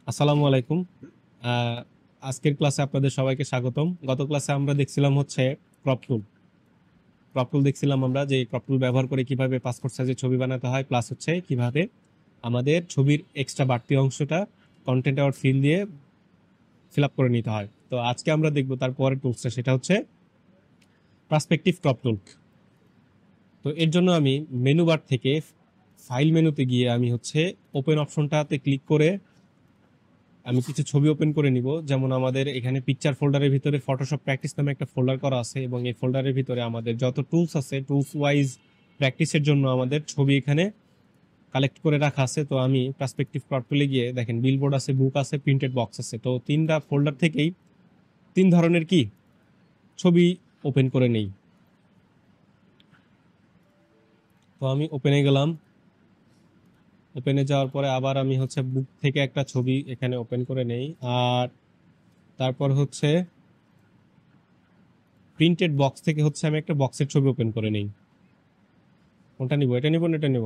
আসসালামু আলাইকুম। আহ, আজকের ক্লাসে আপনাদের সবাইকে স্বাগতম। গত ক্লাসে আমরা দেখছিলাম হচ্ছে ক্রপ টুল। ক্রপ টুল দেখছিলাম আমরা যে ক্রপ টুল ব্যবহার করে কিভাবে পাসপোর্ট সাইজের ছবি বানাতে হয়, প্লাস হচ্ছে কিভাবে আমাদের ছবির এক্সট্রা বাড়তি অংশটা কন্টেন্ট আওয়ার ফিল দিয়ে ফিল আপ করে নিতে হয়। তো আজকে আমরা দেখবো তার পরের টুলসটা, সেটা হচ্ছে পার্সপেক্টিভ ক্রপ টুল। তো এর জন্য আমি মেনু বার থেকে ফাইল মেনুতে গিয়ে আমি হচ্ছে ওপেন অপশনটাতে ক্লিক করে আমি কিছু ছবি ওপেন করে নিব। যেমন আমাদের এখানে পিকচার ফোল্ডারের ভিতরে ফটোশপ প্র্যাকটিস নামে একটা ফোল্ডার করা আছে, এবং এই ফোল্ডারের ভিতরে আমাদের যত টুলস আছে, টুলস ওয়াইজ প্র্যাকটিসের জন্য আমাদের ছবি এখানে কালেক্ট করে রাখা আছে। তো আমি পার্সপেক্টিভ ক্রপ টুলে গিয়ে দেখেন বিলবোর্ড আছে, বুক আছে, প্রিন্টেড বক্স আছে। তো তিনটা ফোল্ডার থেকেই তিন ধরনের কি ছবি ওপেন করে নেই। তো আমি ওপেনে গেলাম। ওপেনে যাওয়ার পরে আবার আমি হচ্ছে বুক থেকে একটা ছবি এখানে ওপেন করে নেই। আর তারপর হচ্ছে প্রিন্টেড বক্স থেকে হচ্ছে আমি একটা বক্সের ছবি ওপেন করে নেই। কোনটা নিব? এটা নিব না এটা নিব?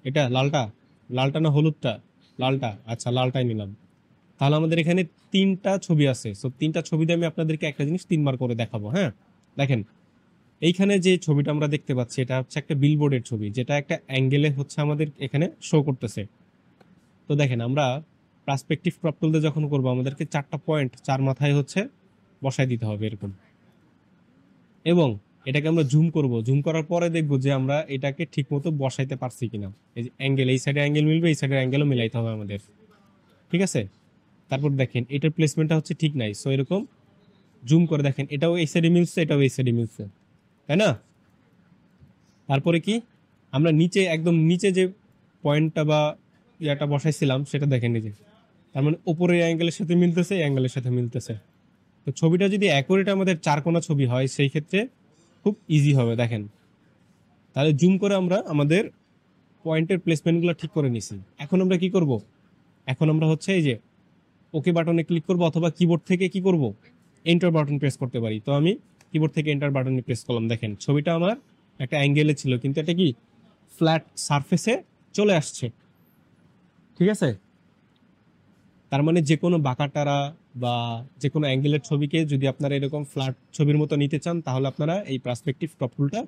এটা লালটা? লালটা না হলুদটা? লালটা, আচ্ছা লালটাই নিলাম। তাহলে আমাদের এখানে তিনটা ছবি আছে। সো তিনটা ছবিতে আমি আপনাদেরকে একটা জিনিস তিনবার করে দেখাবো। হ্যাঁ, দেখেন এইখানে যে ছবিটা আমরা দেখতে পাচ্ছি এটা হচ্ছে একটা বিলবোর্ডের ছবি, যেটা একটা অ্যাঙ্গেলে হচ্ছে আমাদের এখানে শো করতেছে। তো দেখেন আমরা পার্সপেক্টিভ ক্রপ টুলতে যখন করব আমাদেরকে চারটা পয়েন্ট চার মাথায় হচ্ছে বসায় দিতে হবে এরকম। এবং এটাকে আমরা জুম করব, জুম করার পরে দেখব যে আমরা এটাকে ঠিকমতো বসাইতে পারছি কিনা। এই যে অ্যাঙ্গেল, এই সাইডে অ্যাঙ্গেল মিলবে, এই সাইডের অ্যাঙ্গেলও মিলাইতে হবে আমাদের। ঠিক আছে? তারপর দেখেন এটার প্লেসমেন্টটা হচ্ছে ঠিক নাই, সো এরকম জুম করে দেখেন এটাও এই সাইডে মিলছে, এটাও এই সাইডে মিলছে, তাই না? তারপরে কি আমরা নিচে একদম নিচে যে পয়েন্টটা বা ইয়াটা বসাইছিলাম সেটা দেখেন নিজে, তার মানে উপরের অ্যাঙ্গেলের সাথে মিলতেছে, এই অ্যাঙ্গেলের সাথে মিলতেছে। তো ছবিটা যদি অ্যাকুরেট আমাদের চারকোনা ছবি হয় সেই ক্ষেত্রে খুব ইজি হবে। দেখেন তাহলে জুম করে আমরা আমাদের পয়েন্টের প্লেসমেন্টগুলো ঠিক করে নিছি। এখন আমরা কি করব? এখন আমরা হচ্ছে এই যে ওকে বাটনে ক্লিক করব, অথবা কিবোর্ড থেকে কি করব, এন্টার বাটন প্রেস করতে পারি। তো আমি কিবোর্ড থেকে এন্টার বাটনে প্রেস করলাম। দেখেন ছবিটা আমার একটা অ্যাঙ্গেলে ছিল, কিন্তু এটা কি ফ্ল্যাট সারফেসে চলে আসছে। ঠিক আছে? তার মানে যে কোনো বাঁকাটারা বা যে কোনো অ্যাঙ্গেলের ছবিকে যদি আপনারা এরকম ফ্ল্যাট ছবির মতো নিতে চান, তাহলে আপনারা এই পার্সপেক্টিভ ক্রপ টুলটা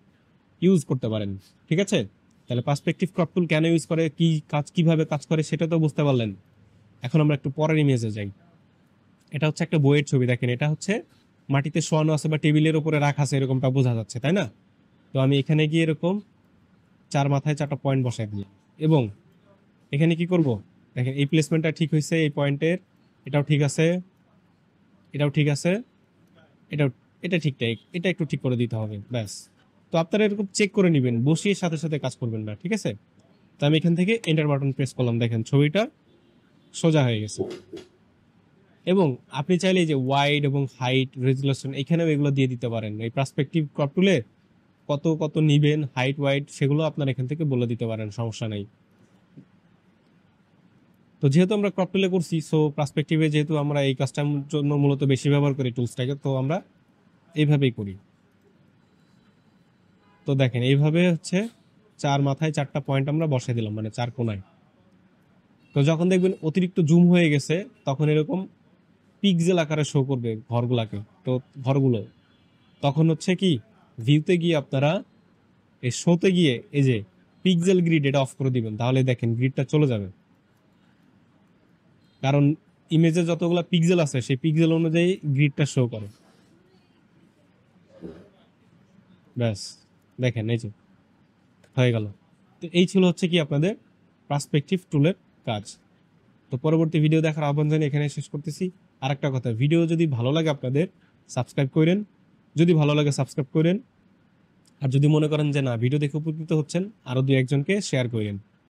ইউজ করতে পারেন। ঠিক আছে? তাহলে পার্সপেক্টিভ ক্রপ টুল কেন ইউজ করে, কি কাজ, কিভাবে কাজ করে সেটা তো বুঝতে পারলেন। এখন আমরা একটু পরের ইমেজে যাই। এটা হচ্ছে একটা বইয়ের ছবি। দেখেন এটা হচ্ছে মাটিতে শোয়ানো আছে বা টেবিলের উপরে রাখা আছে, এরকমটা বোঝা যাচ্ছে, তাই না? তো আমি এখানে গিয়ে এরকম চার মাথায় চারটা পয়েন্ট বসাই দিই, এবং এখানে কি করব, দেখেন এই প্লেসমেন্টটা ঠিক হয়েছে, এই পয়েন্টের এটাও ঠিক আছে, এটাও ঠিক আছে, এটাও, এটা ঠিকঠাক, এটা একটু ঠিক করে দিতে হবে, ব্যাস। তো আপনারা এরকম চেক করে নেবেন, বসিয়ে সাথে সাথে কাজ করবেন না। ঠিক আছে? তো আমি এখান থেকে এন্টার বাটন প্রেস করলাম, দেখেন ছবিটা সোজা হয়ে গেছে। এবং আপনি চাইলে এই যে ওয়াইড এবং হাইট রেজুলেশন এখানেও এগুলো দিয়ে দিতে পারেন। এই পার্সপেক্টিভ ক্রপ টুলে কত কত নিবেন, হাইট ওয়াইড, সেগুলো আপনার এখান থেকে বলে দিতে পারেন, সমস্যা নাই। তো যেহেতু আমরা ক্রপ টুলে করছি, সো পার্সপেক্টিভে যেহেতু আমরা এই কাজটার জন্য মূলত বেশি ব্যবহার করি টুলসটাকে, তো আমরা এইভাবেই করি। তো দেখেন এইভাবে হচ্ছে চার মাথায় চারটা পয়েন্ট আমরা বসাই দিলাম, মানে চার কোনায়। তো যখন দেখবেন অতিরিক্ত জুম হয়ে গেছে, তখন এরকম পিক্সেল আকারে শো করবে ঘরগুলাকে। তো ঘরগুলো তখন হচ্ছে কি, ভিউতে গিয়ে আপনারা এই শোতে গিয়ে এই যে পিক্সেল গ্রিড এটা অফ করে দিবেন, তাহলে দেখেন গ্রিডটা চলে যাবে। কারণ ইমেজে যতগুলা পিক্সেল আছে সেই পিক্সেল অনুযায়ী গ্রিডটা শো করে। ব্যাস, দেখেন এই যে হয়ে গেল। তো এই ছিল হচ্ছে কি আপনাদের পার্সপেক্টিভ টুলের কাজ। তো পরবর্তী ভিডিও দেখার আহ্বান জানিয়ে এখানে শেষ করতেছি। আর একটা কথা, ভিডিও যদি ভালো লাগে আপনাদের সাবস্ক্রাইব করেন, যদি ভালো লাগে সাবস্ক্রাইব করেন। আর যদি মনে করেন যে না ভিডিও দেখে উপকৃত হচ্ছেন, আরো দুই একজনকে শেয়ার করেন।